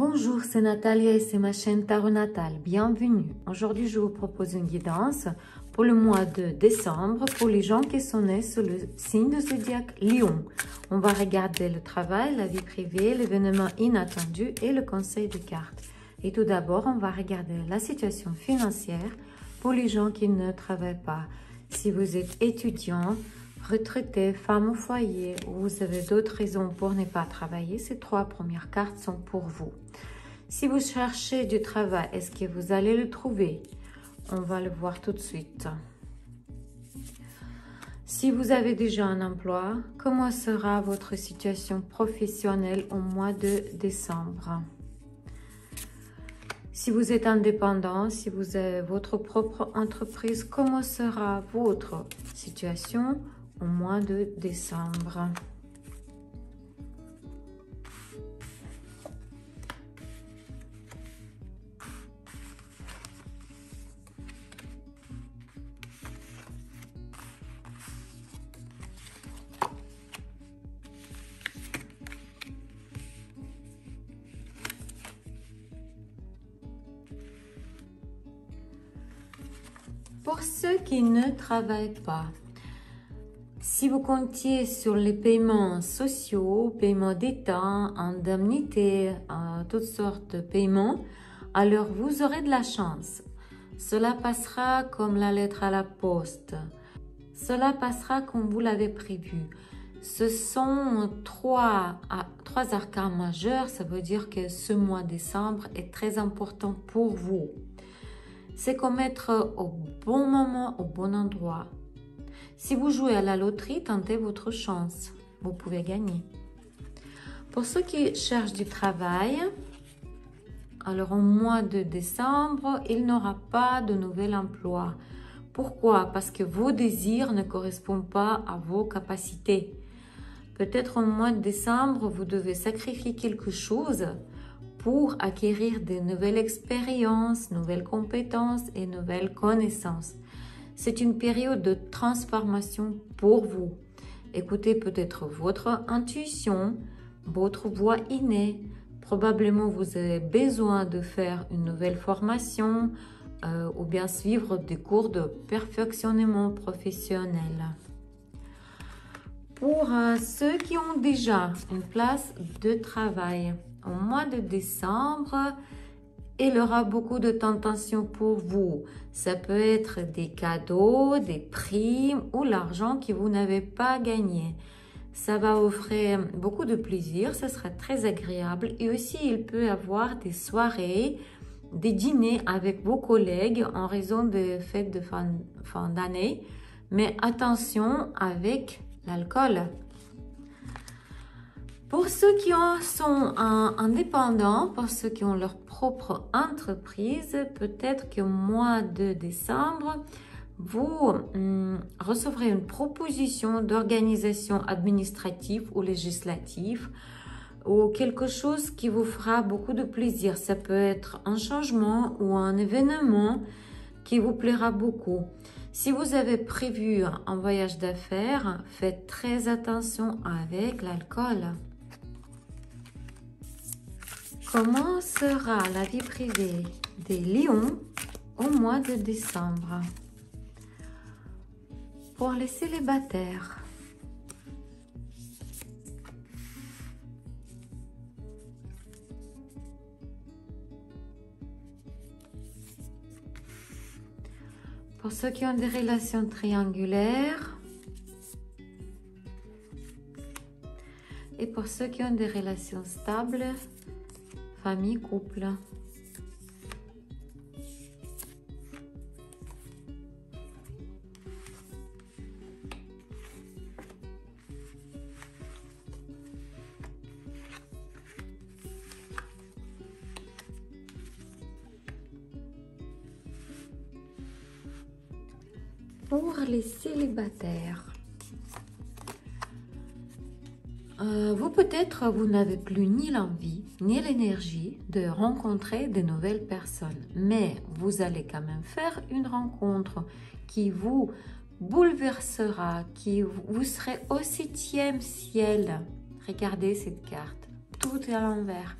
Bonjour, c'est Natalia et c'est ma chaîne Tarot Natal. Bienvenue. Aujourd'hui, je vous propose une guidance pour le mois de décembre pour les gens qui sont nés sous le signe de zodiaque Lion. On va regarder le travail, la vie privée, l'événement inattendu et le conseil de cartes. Et tout d'abord, on va regarder la situation financière pour les gens qui ne travaillent pas. Si vous êtes étudiant, retraité, femme au foyer, ou vous avez d'autres raisons pour ne pas travailler, ces trois premières cartes sont pour vous. Si vous cherchez du travail, est-ce que vous allez le trouver? On va le voir tout de suite. Si vous avez déjà un emploi, comment sera votre situation professionnelle au mois de décembre? Si vous êtes indépendant, si vous avez votre propre entreprise, comment sera votre situation au mois de décembre? Pour ceux qui ne travaillent pas, si vous comptiez sur les paiements sociaux, paiements d'État, indemnités, toutes sortes de paiements, alors vous aurez de la chance. Cela passera comme la lettre à la poste. Cela passera comme vous l'avez prévu. Ce sont trois arcans majeurs, ça veut dire que ce mois de décembre est très important pour vous. C'est comme être au bon moment, au bon endroit. Si vous jouez à la loterie, tentez votre chance. Vous pouvez gagner. Pour ceux qui cherchent du travail, alors au mois de décembre, il n'aura pas de nouvel emploi. Pourquoi? Parce que vos désirs ne correspondent pas à vos capacités. Peut-être au mois de décembre, vous devez sacrifier quelque chose pour acquérir de nouvelles expériences, nouvelles compétences et nouvelles connaissances. C'est une période de transformation pour vous. Écoutez peut-être votre intuition, votre voix innée. Probablement, vous avez besoin de faire une nouvelle formation ou bien suivre des cours de perfectionnement professionnel. Pour ceux qui ont déjà une place de travail, au mois de décembre, il y aura beaucoup de tentations pour vous. Ça peut être des cadeaux, des primes ou l'argent que vous n'avez pas gagné. Ça va offrir beaucoup de plaisir, ça sera très agréable. Et aussi, il peut y avoir des soirées, des dîners avec vos collègues en raison des fêtes de fin d'année. Mais attention avec l'alcool. Pour ceux qui sont indépendants, pour ceux qui ont leur propre entreprise, peut-être qu'au mois de décembre, vous recevrez une proposition d'organisation administrative ou législative ou quelque chose qui vous fera beaucoup de plaisir. Ça peut être un changement ou un événement qui vous plaira beaucoup. Si vous avez prévu un voyage d'affaires, faites très attention avec l'alcool. Comment sera la vie privée des lions au mois de décembre? Pour les célibataires, pour ceux qui ont des relations triangulaires et pour ceux qui ont des relations stables, famille, couple. Pour les célibataires, vous peut-être vous n'avez plus ni l'envie ni l'énergie de rencontrer de nouvelles personnes, mais vous allez quand même faire une rencontre qui vous bouleversera, qui vous serez au 7e ciel. Regardez cette carte, tout est à l'envers.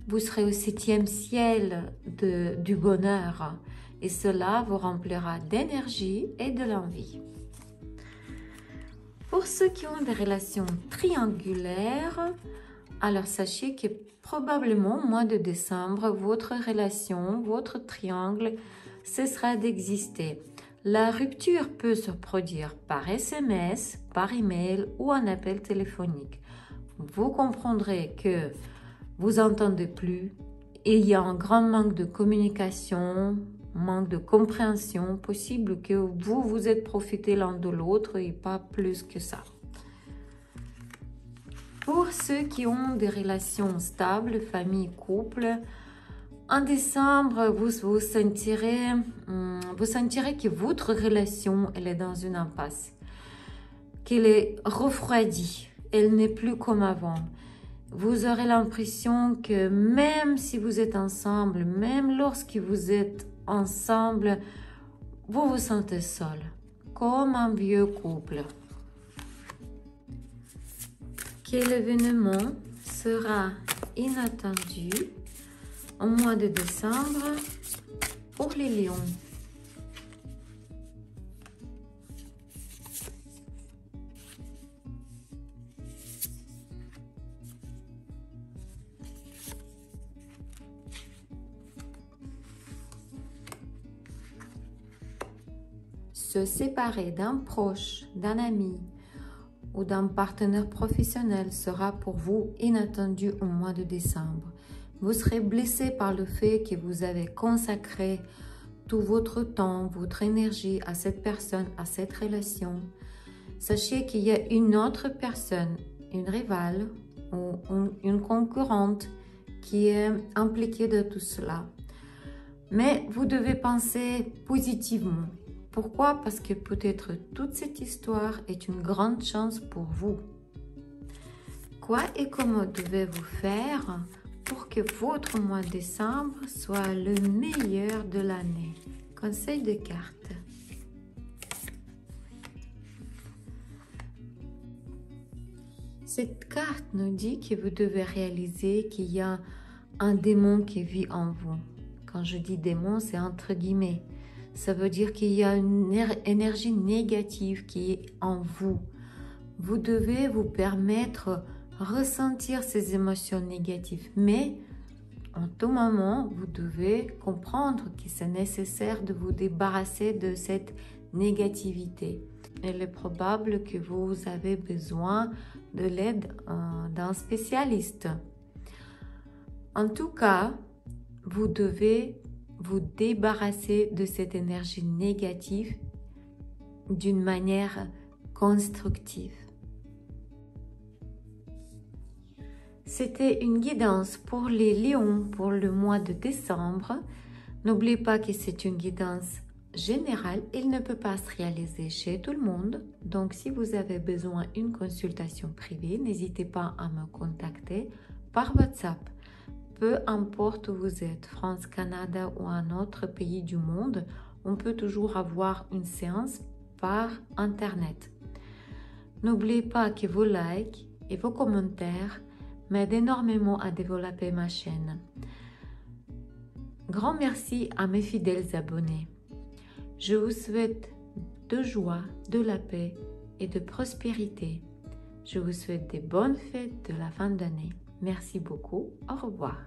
Vous serez au 7e ciel du bonheur et cela vous remplira d'énergie et de l'envie. Pour ceux qui ont des relations triangulaires, alors sachez que probablement au mois de décembre, votre relation, votre triangle cessera d'exister. La rupture peut se produire par SMS, par email ou un appel téléphonique. Vous comprendrez que vous n'entendez plus et il y a un grand manque de communication, manque de compréhension, possible que vous êtes profité l'un de l'autre et pas plus que ça. Pour ceux qui ont des relations stables, famille, couple, en décembre, vous sentirez que votre relation elle est dans une impasse, qu'elle est refroidie, elle n'est plus comme avant. Vous aurez l'impression que même si vous êtes ensemble, même lorsque vous êtes ensemble, vous vous sentez seul, comme un vieux couple. Quel événement sera inattendu au mois de décembre pour les lions? Se séparer d'un proche, d'un ami ou d'un partenaire professionnel sera pour vous inattendu au mois de décembre. Vous serez blessé par le fait que vous avez consacré tout votre temps, votre énergie à cette personne, à cette relation. Sachez qu'il y a une autre personne, une rivale ou une concurrente qui est impliquée dans tout cela. Mais vous devez penser positivement. Pourquoi? Parce que peut-être toute cette histoire est une grande chance pour vous. Quoi et comment devez-vous faire pour que votre mois de décembre soit le meilleur de l'année? Conseil de cartes. Cette carte nous dit que vous devez réaliser qu'il y a un démon qui vit en vous. Quand je dis démon, c'est entre guillemets. Ça veut dire qu'il y a une énergie négative qui est en vous. Vous devez vous permettre de ressentir ces émotions négatives. Mais en tout moment, vous devez comprendre que c'est nécessaire de vous débarrasser de cette négativité. Il est probable que vous avez besoin de l'aide d'un spécialiste. En tout cas, vous devez vous débarrasser de cette énergie négative d'une manière constructive. C'était une guidance pour les lions pour le mois de décembre. N'oubliez pas que c'est une guidance générale. Il ne peut pas se réaliser chez tout le monde. Donc, si vous avez besoin d'une consultation privée, n'hésitez pas à me contacter par WhatsApp. Peu importe où vous êtes, France, Canada ou un autre pays du monde, on peut toujours avoir une séance par Internet. N'oubliez pas que vos likes et vos commentaires m'aident énormément à développer ma chaîne. Grand merci à mes fidèles abonnés. Je vous souhaite de joie, de la paix et de prospérité. Je vous souhaite des bonnes fêtes de la fin d'année. Merci beaucoup. Au revoir.